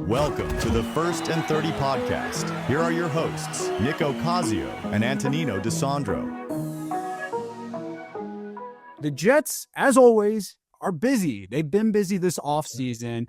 Welcome to the First and 30 podcast. Here are your hosts, Nick Ocasio and Antonino DeSandro. The Jets, as always, are busy. They've been busy this offseason.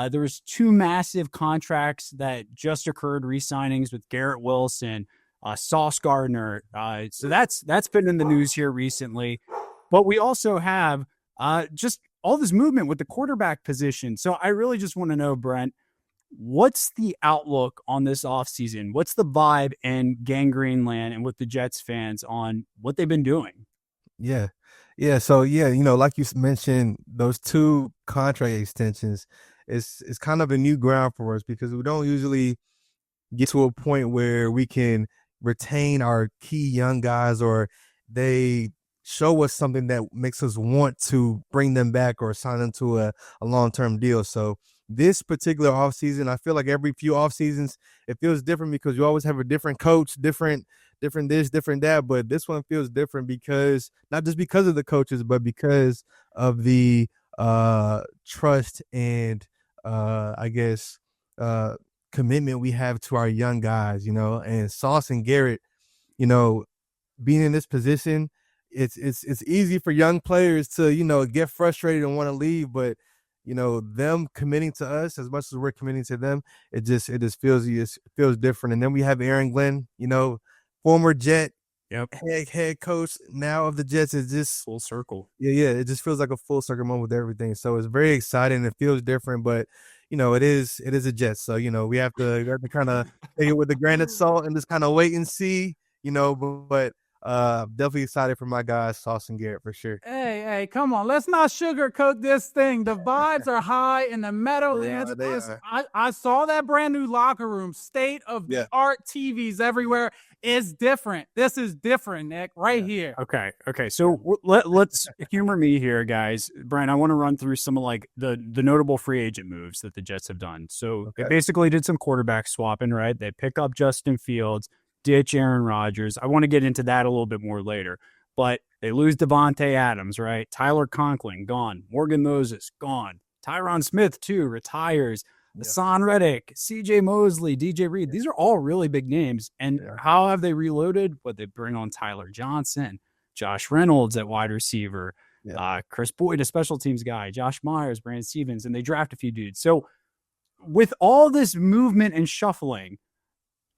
There was two massive contracts that just occurred, re-signings with Garrett Wilson, Sauce Gardner. So that's been in the news here recently. But we also have just all this movement with the quarterback position. So I really just want to know, Brent, what's the outlook on this offseason? What's the vibe in Gangrene Land and with the Jets fans on what they've been doing? Yeah. So, like you mentioned, those two contract extensions is kind of a new ground for us because we don't usually get to a point where we can retain our key young guys or they show us something that makes us want to bring them back or sign them to a long-term deal. So this particular offseason, I feel like every few off seasons, it feels different because you always have a different coach, different this, different that. But this one feels different because not just because of the coaches, but because of the trust and commitment we have to our young guys, and Sauce and Garrett, being in this position, it's easy for young players to, get frustrated and want to leave, but them committing to us as much as we're committing to them, it just feels different. And then we have Aaron Glenn, former Jet, head coach now of the Jets. Is just full circle. Yeah. It just feels like a full circle moment with everything. So it's very exciting. It feels different, but it is a Jets. So we have to kind of take it with a grain of salt and just kind of wait and see. But definitely excited for my guys, Sauce and Garrett, for sure. Hey, come on. Let's not sugarcoat this thing. The vibes are high in the Meadowlands. I saw that brand new locker room, state-of-the-art TVs everywhere. It's different. This is different, Nick, here. Okay. So let's humor me here, guys. Brent, I want to run through some of the notable free agent moves that the Jets have done. So They basically did some quarterback swapping, right? They pick up Justin Fields, ditch Aaron Rodgers. I want to get into that a little bit more later. But they lose Devontae Adams, right? Tyler Conklin, gone. Morgan Moses, gone. Tyron Smith, too, retires. Hassan Reddick, C.J. Mosley, D.J. Reed. These are all really big names. And how have they reloaded? But they bring on Tyler Johnson, Josh Reynolds at wide receiver, Chris Boyd, a special teams guy, Josh Myers, Brandon Stevens, and they draft a few dudes. So with all this movement and shuffling,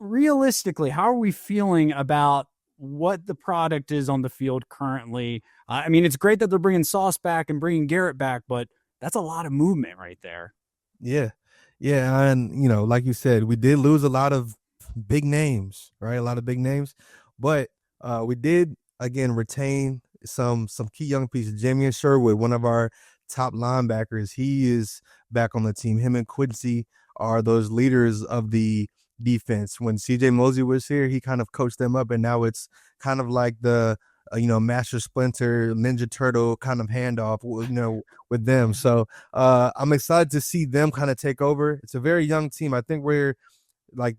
realistically, how are we feeling about what the product is on the field currently? I mean, it's great that they're bringing Sauce back and bringing Garrett back, but that's a lot of movement right there. Yeah. And, like you said, we did lose a lot of big names, right? A lot of big names, but we did, again, retain some key young pieces. Jamie Sherwood, one of our top linebackers, he is back on the team. Him and Quincy are those leaders of the defense. When CJ Mosley was here, he kind of coached them up, and now it's kind of like the Master Splinter, Ninja Turtle kind of handoff, with them. So I'm excited to see them kind of take over. It's a very young team. I think we're I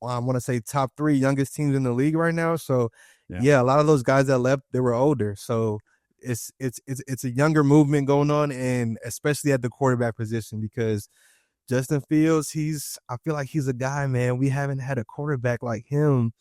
want to say top 3 youngest teams in the league right now. So a lot of those guys that left, they were older. So it's a younger movement going on, and especially at the quarterback position because Justin Fields, I feel like he's a guy, man. We haven't had a quarterback like him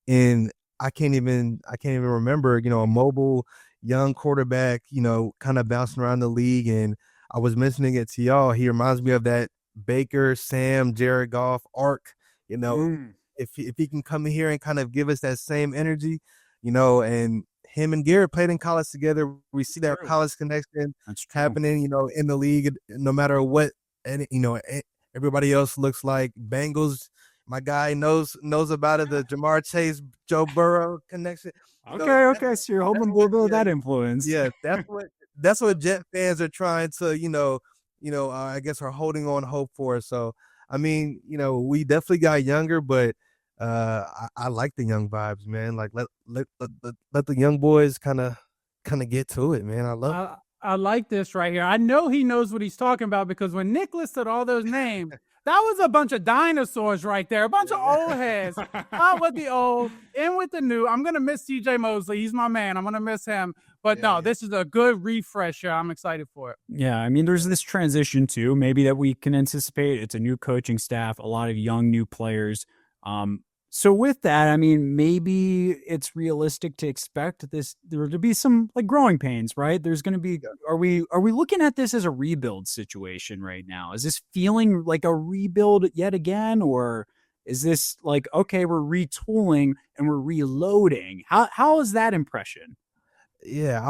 in I can't even remember, a mobile young quarterback, kind of bouncing around the league. And I was mentioning it to y'all. He reminds me of that Baker, Sam, Jared Goff arc, if he can come in here and kind of give us that same energy, and him and Garrett played in college together. We see that college connection happening, in the league, no matter what, and, everybody else looks like. Bengals, my guy knows about it, the Jamar Chase, Joe Burrow connection. Okay. So you're hoping a little bit of that influence. Yeah, that's what Jet fans are trying to, I guess are holding on hope for. So, I mean, we definitely got younger, but I like the young vibes, man. Like let the young boys kind of get to it, man. I love it. I like this right here. I know he knows what he's talking about because when Nick listed all those names, That was a bunch of dinosaurs right there, a bunch of old heads. Out with the old, in with the new. I'm gonna miss CJ Mosley. He's my man. I'm gonna miss him. But this is a good refresher. I'm excited for it. Yeah, I mean, there's this transition too, maybe that we can anticipate. It's a new coaching staff, a lot of young new players. So with that, I mean, maybe it's realistic to expect there to be some like growing pains, right? There's going to be. Are we looking at this as a rebuild situation right now? Is this feeling like a rebuild yet again, or is this like, okay, we're retooling and we're reloading? How is that impression? Yeah,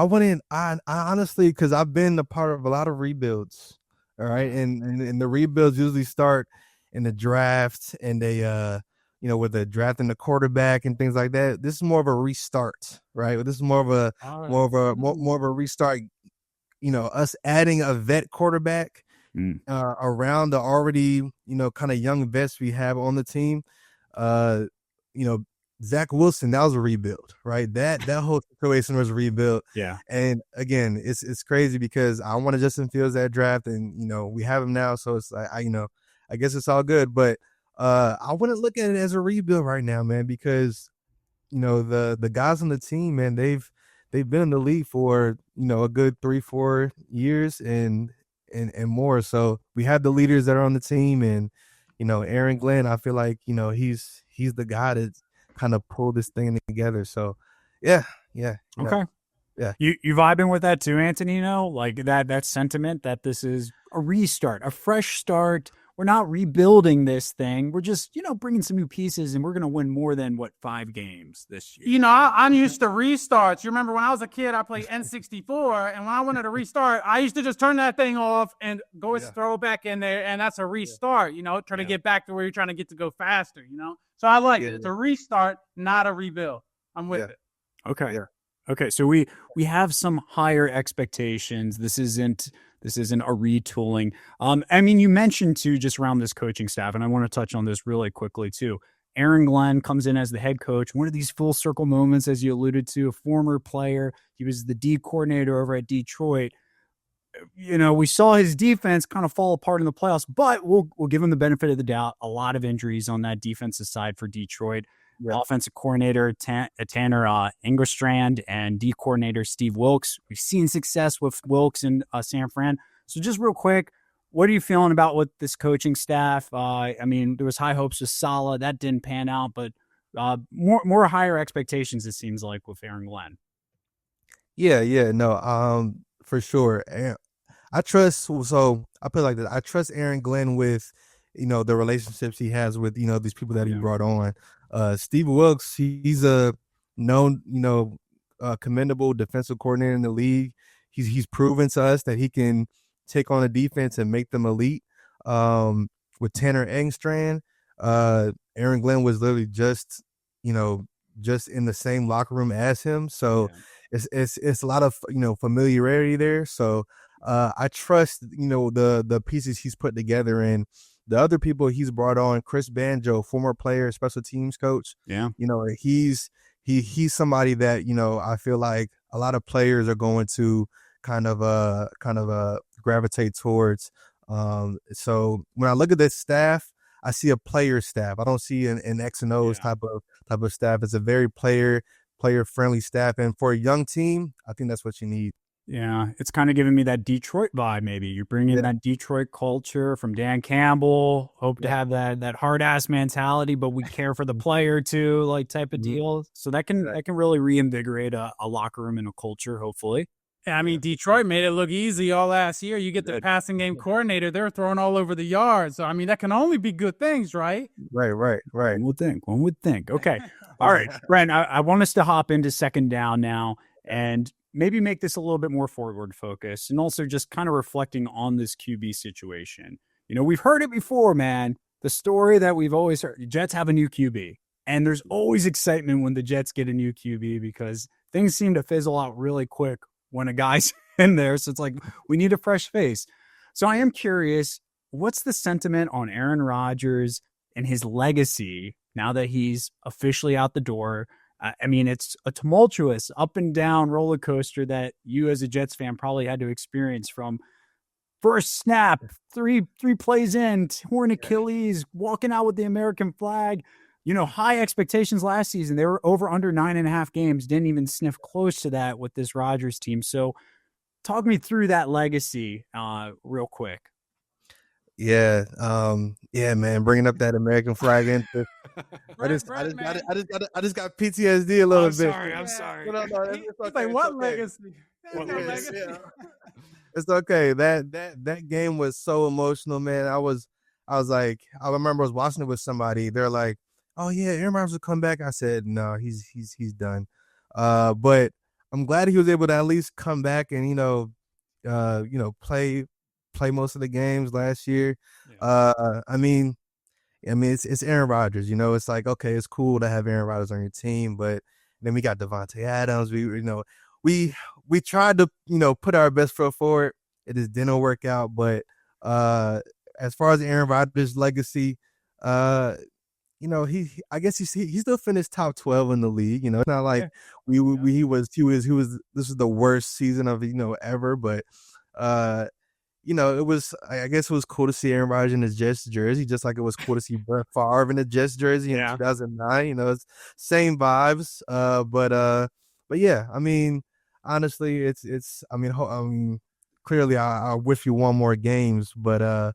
I honestly, because I've been a part of a lot of rebuilds, all right, and the rebuilds usually start in the draft, and they with the drafting the quarterback and things like that. This is more of a restart, right? This is more of a restart. Us adding a vet quarterback around the already kind of young vets we have on the team. Zach Wilson, that was a rebuild, right? That whole situation was a rebuild. Yeah. And again, it's crazy because I wanted Justin Fields that draft, and we have him now, so it's like I guess it's all good, but I wouldn't look at it as a rebuild right now, man, because the guys on the team, man, they've been in the league for a good 3-4 years and more. So we have the leaders that are on the team, and Aaron Glenn, I feel like he's the guy that kind of pulled this thing together. So yeah. Okay. Yeah. You vibing with that too, Antonino? Like that sentiment that this is a restart, a fresh start. We're not rebuilding this thing. We're just, bringing some new pieces, and we're going to win more than 5 games this year. I'm used to restarts. You remember when I was a kid, I played N64, and when I wanted to restart, I used to just turn that thing off and go throw it back in there, and that's a restart, try to get back to where you're trying to get to go faster, So I like it. It's a restart, not a rebuild. I'm with it. Okay. Yeah. Okay, so we have some higher expectations. This isn't a retooling. I mean, you mentioned too just around this coaching staff, and I want to touch on this really quickly too. Aaron Glenn comes in as the head coach. One of these full circle moments, as you alluded to, a former player. He was the D coordinator over at Detroit. We saw his defense kind of fall apart in the playoffs, but we'll give him the benefit of the doubt. A lot of injuries on that defensive side for Detroit. Yeah. Offensive coordinator Tanner Ingerstrand and D coordinator Steve Wilks. We've seen success with Wilks in San Fran. So just real quick, what are you feeling about with this coaching staff? I mean, there was high hopes with Saleh. That didn't pan out, but more higher expectations, it seems like, with Aaron Glenn. Yeah, no, for sure. I trust Aaron Glenn with, the relationships he has with, these people that he brought on. Steve Wilks, he's a known, commendable defensive coordinator in the league. He's proven to us that he can take on a defense and make them elite. With Tanner Engstrand, Aaron Glenn was literally just in the same locker room as him. So it's a lot of, familiarity there. So I trust, the pieces he's put together, and the other people he's brought on. Chris Banjo, former player, special teams coach. Yeah. He's somebody that, I feel like a lot of players are going to kind of gravitate towards. So when I look at this staff, I see a player staff. I don't see an X and O's type of staff. It's a very player friendly staff. And for a young team, I think that's what you need. Yeah, it's kind of giving me that Detroit vibe. Maybe you're bringing that Detroit culture from Dan Campbell. Hope to have that hard ass mentality, but we care for the player too, like type of deal. So that can really reinvigorate a locker room and a culture. Hopefully. Yeah, I mean, Detroit made it look easy all last year. You get the passing game coordinator; they're throwing all over the yard. So I mean, that can only be good things, right? Right. One would think. Okay, all right, Brent. I want us to hop into second down now, and maybe make this a little bit more forward focused, and also just kind of reflecting on this QB situation. We've heard it before, man. The story that we've always heard: the Jets have a new QB, and there's always excitement when the Jets get a new QB because things seem to fizzle out really quick when a guy's in there. So it's like, we need a fresh face. So I am curious, what's the sentiment on Aaron Rodgers and his legacy now that he's officially out the door? I mean, it's a tumultuous up and down roller coaster that you as a Jets fan probably had to experience from first snap, three plays in, torn Achilles, walking out with the American flag. High expectations last season. They were over under 9.5 games. Didn't even sniff close to that with this Rodgers team. So talk me through that legacy real quick. Yeah, man, bringing up that American flag into I just got PTSD a little bit. I'm sorry. No, it's okay. Like, what okay. legacy? Yeah. It's okay. That game was so emotional, man. I was like, I remember I was watching it with somebody. They're like, "Oh yeah, Aaron Rodgers will come back." I said, "No, he's done." But I'm glad he was able to at least come back and play most of the games last year. Yeah. I mean, it's Aaron Rodgers. It's like, okay, it's cool to have Aaron Rodgers on your team, but then we got Devontae Adams. We tried to put our best foot forward. It just didn't work out. But as far as Aaron Rodgers' legacy, I guess he still finished top 12 in the league. It's not like he was this is the worst season of ever, but I guess it was cool to see Aaron Rodgers in his Jets jersey, just like it was cool to see Brent Favre in the Jets jersey in 2009. It's same vibes. But yeah, I mean, honestly, it's clearly I wish you won more games, but I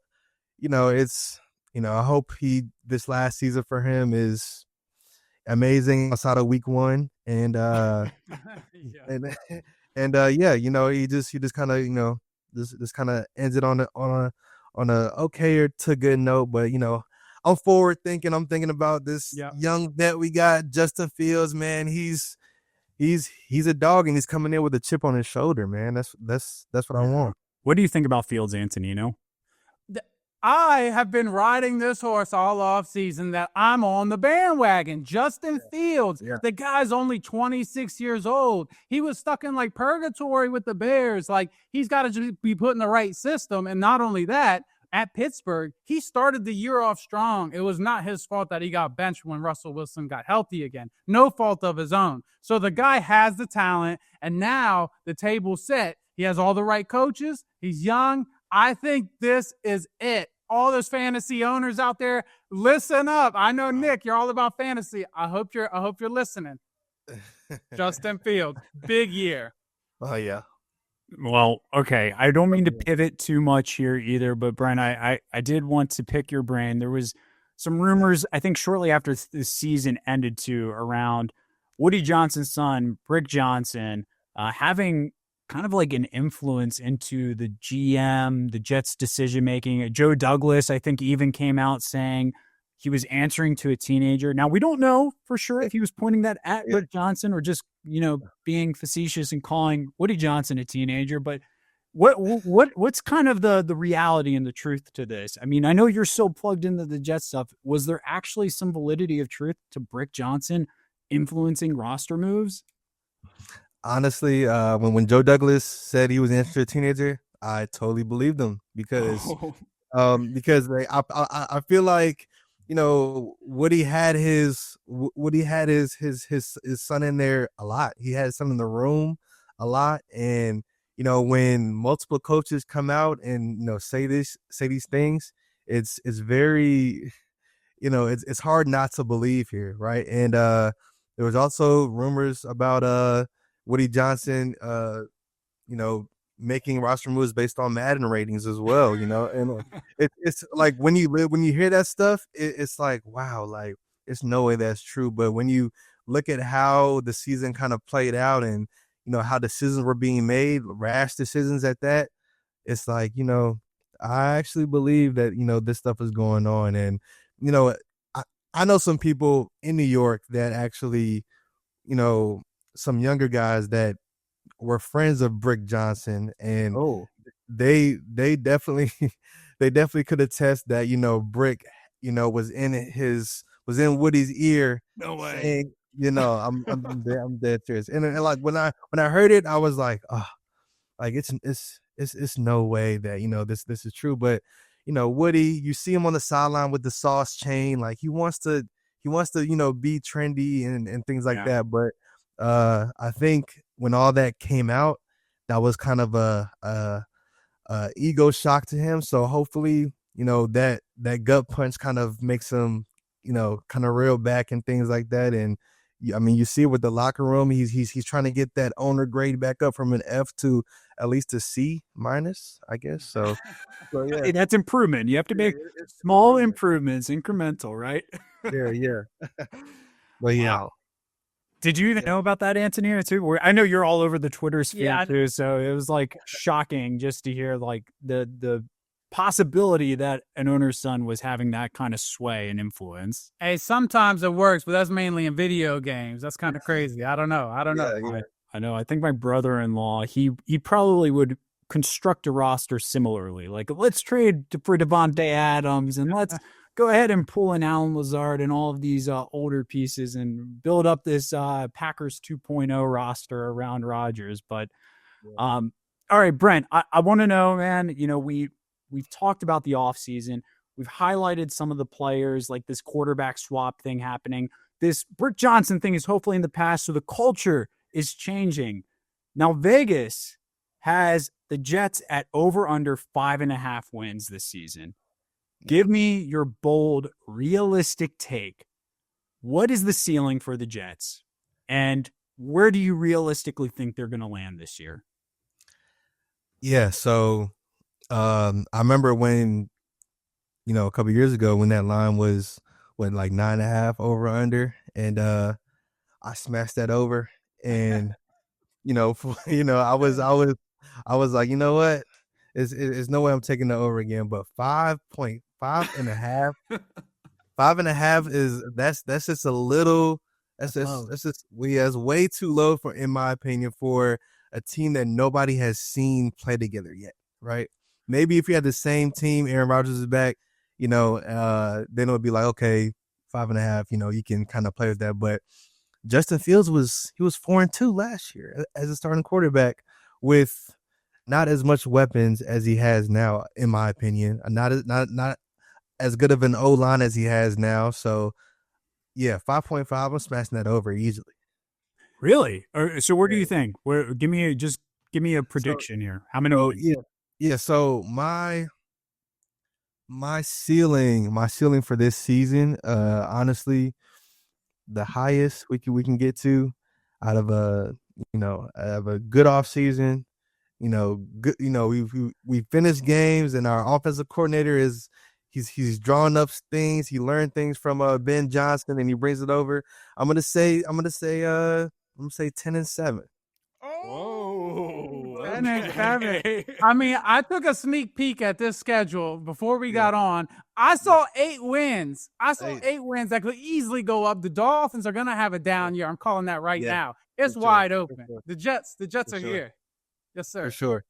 hope this last season for him is amazing outside of week 1 and he just kind of this kind of ends it on a okay or to good note, but I'm forward thinking. I'm thinking about this young vet we got, Justin Fields. Man, he's a dog and he's coming in with a chip on his shoulder. Man, that's what I want. What do you think about Fields, Antonino? I have been riding this horse all off season that I'm on the bandwagon. Justin Fields, the guy's only 26 years old. He was stuck in like purgatory with the Bears. Like, he's got to just be put in the right system. And not only that, at Pittsburgh, he started the year off strong. It was not his fault that he got benched when Russell Wilson got healthy again. No fault of his own. So the guy has the talent, and now the table's set. He has all the right coaches. He's young. I think this is it. All those fantasy owners out there, listen up. I know, Nick, you're all about fantasy. I hope you're listening. Justin Fields, big year. Oh yeah. Well, okay. I don't mean to pivot too much here either, but Brent, I did want to pick your brain. There was some rumors, I think shortly after the season ended too, around Woody Johnson's son, Brick Johnson, having kind of like an influence into the GM, the Jets' decision-making. Joe Douglas, I think, even came out saying he was answering to a teenager. Now, we don't know for sure if he was pointing that at Brick Johnson or just, being facetious and calling Woody Johnson a teenager. But what's kind of the reality and the truth to this? I mean, I know you're so plugged into the Jets stuff. Was there actually some validity of truth to Brick Johnson influencing roster moves? Honestly, when Joe Douglas said he was answering to a teenager, I totally believed him because I feel like Woody had his son in there a lot. He had his son in the room a lot, and when multiple coaches come out and say these things, it's very it's hard not to believe here, right? And there was also rumors about Woody Johnson, making roster moves based on Madden ratings as well, and it's like when you hear that stuff, it's like, wow, like it's no way that's true. But when you look at how the season kind of played out and how decisions were being made, rash decisions at that, it's like, I actually believe that this stuff is going on. And I know some people in New York that actually some younger guys that were friends of Brick Johnson, and they definitely could attest that Brick was in Woody's ear. No way. Saying, I'm dead serious. And like when I heard it, I was like, oh, like it's no way that this is true. But Woody, you see him on the sideline with the sauce chain, like he wants to be trendy and things like that. But I think when all that came out, that was kind of a ego shock to him. So hopefully, that gut punch kind of makes him, kind of reel back and things like that. And you see with the locker room, he's trying to get that owner grade back up from an F to at least a C minus, I guess. So yeah. Hey, that's improvement. You have to make small improvements, incremental, right? Yeah. But yeah. Wow. Did you even know about that, Antonino, too? I know you're all over the Twitter sphere too, so it was like shocking just to hear like the possibility that an owner's son was having that kind of sway and influence. Hey, sometimes it works, but that's mainly in video games. That's kind of crazy. I don't know. Yeah. I know. I think my brother-in-law, he probably would construct a roster similarly. Like, let's trade for Devontae Adams and let's go ahead and pull in Alan Lazard and all of these older pieces and build up this Packers 2.0 roster around Rodgers. But all right, Brent, I want to know, man, we've talked about the offseason. We've highlighted some of the players, like this quarterback swap thing happening. This Britt Johnson thing is hopefully in the past, so the culture is changing. Now, Vegas has the Jets at over under 5.5 wins this season. Give me your bold, realistic take. What is the ceiling for the Jets? And where do you realistically think they're going to land this year? Yeah, so I remember when, a couple of years ago when that line was, like 9.5 over under, and I smashed that over. And, I was like, you know what? There's no way I'm taking the over again, but 5.5 and a half, 5.5 that's just a little, that's way too low in my opinion, for a team that nobody has seen play together yet. Right. Maybe if you had the same team, Aaron Rodgers is back, then it would be like, okay, 5.5, you can kind of play with that. But Justin Fields was 4-2 last year as a starting quarterback with not as much weapons as he has now, in my opinion. Not as good of an O-line as he has now. So, yeah, 5.5, I'm smashing that over easily. Really? So where do you think? Give me a prediction here. How many wins? Yeah. So my ceiling for this season, honestly, the highest we can get to out of a good off season. Good. We finished games, and our offensive coordinator he's drawing up things. He learned things from Ben Johnson, and he brings it over. I'm gonna say 10-7. Whoa! Okay. I mean, I took a sneak peek at this schedule before we got on. I saw 8 wins. Eight wins that could easily go up. The Dolphins are gonna have a down year. I'm calling that right now. It's wide open. The Jets are here. Yes, sir. For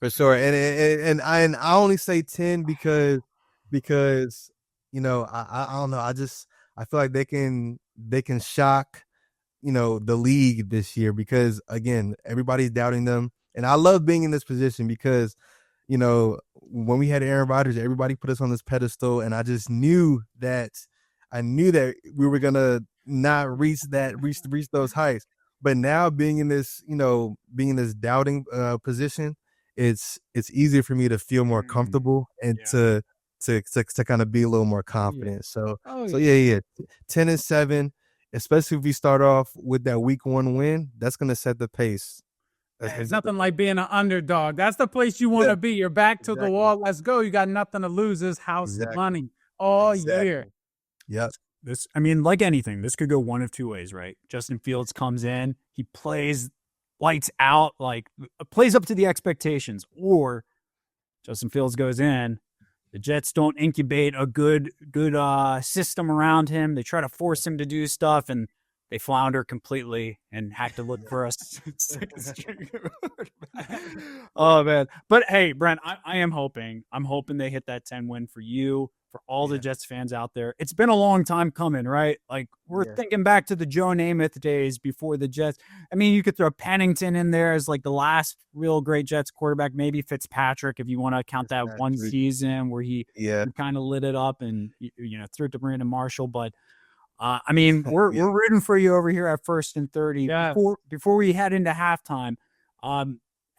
sure. And I only say 10 because I don't know. I feel like they can shock the league this year, because again, everybody's doubting them, and I love being in this position because when we had Aaron Rodgers, everybody put us on this pedestal, and I just knew that we were gonna not reach those heights. But now being in this doubting position, it's easier for me to feel more comfortable and to kind of be a little more confident. So 10-7, especially if we start off with that week 1 win, that's going to set the pace. It's nothing like being an underdog. That's the place you want to be. You're back to the wall. Let's go. You got nothing to lose. This house money all year. Yep. Like anything, this could go one of two ways, right? Justin Fields comes in, he plays lights out, like plays up to the expectations, or Justin Fields goes in, the Jets don't incubate a good system around him. They try to force him to do stuff, and they flounder completely and had to look for us. Oh man! But hey, Brent, I am hoping. I'm hoping they hit that 10 win for you, for all the Jets fans out there. It's been a long time coming, right? Like we're thinking back to the Joe Namath days before the Jets. I mean, you could throw Pennington in there as like the last real great Jets quarterback. Maybe Fitzpatrick, if you want to count that one season where he kind of lit it up and threw it to Brandon Marshall. But we're rooting for you over here at 1st and 30. Before we head into halftime.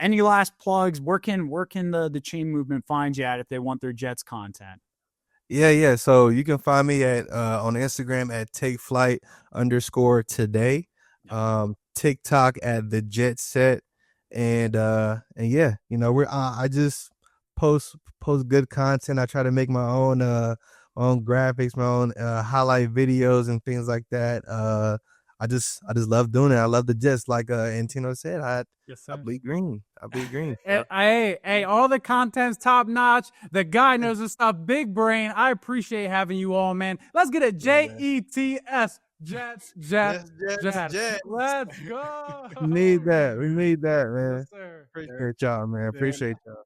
any last plugs? Where can the chain movement find you at if they want their Jets content? Yeah. So you can find me at on Instagram at takeflight_today, TikTok at the Jet Set, and yeah, I just post good content. I try to make my own graphics, my own highlight videos and things like that. I just love doing it. I love the Jets. Like Antino said, I bleed green. I bleed green. Hey, all the content's top notch. The guy knows his stuff. Big brain. I appreciate having you all, man. Let's get it. JETS. Jets. Jets. Let's go. We need that, man. Yes, sir. Appreciate y'all, man. Appreciate y'all.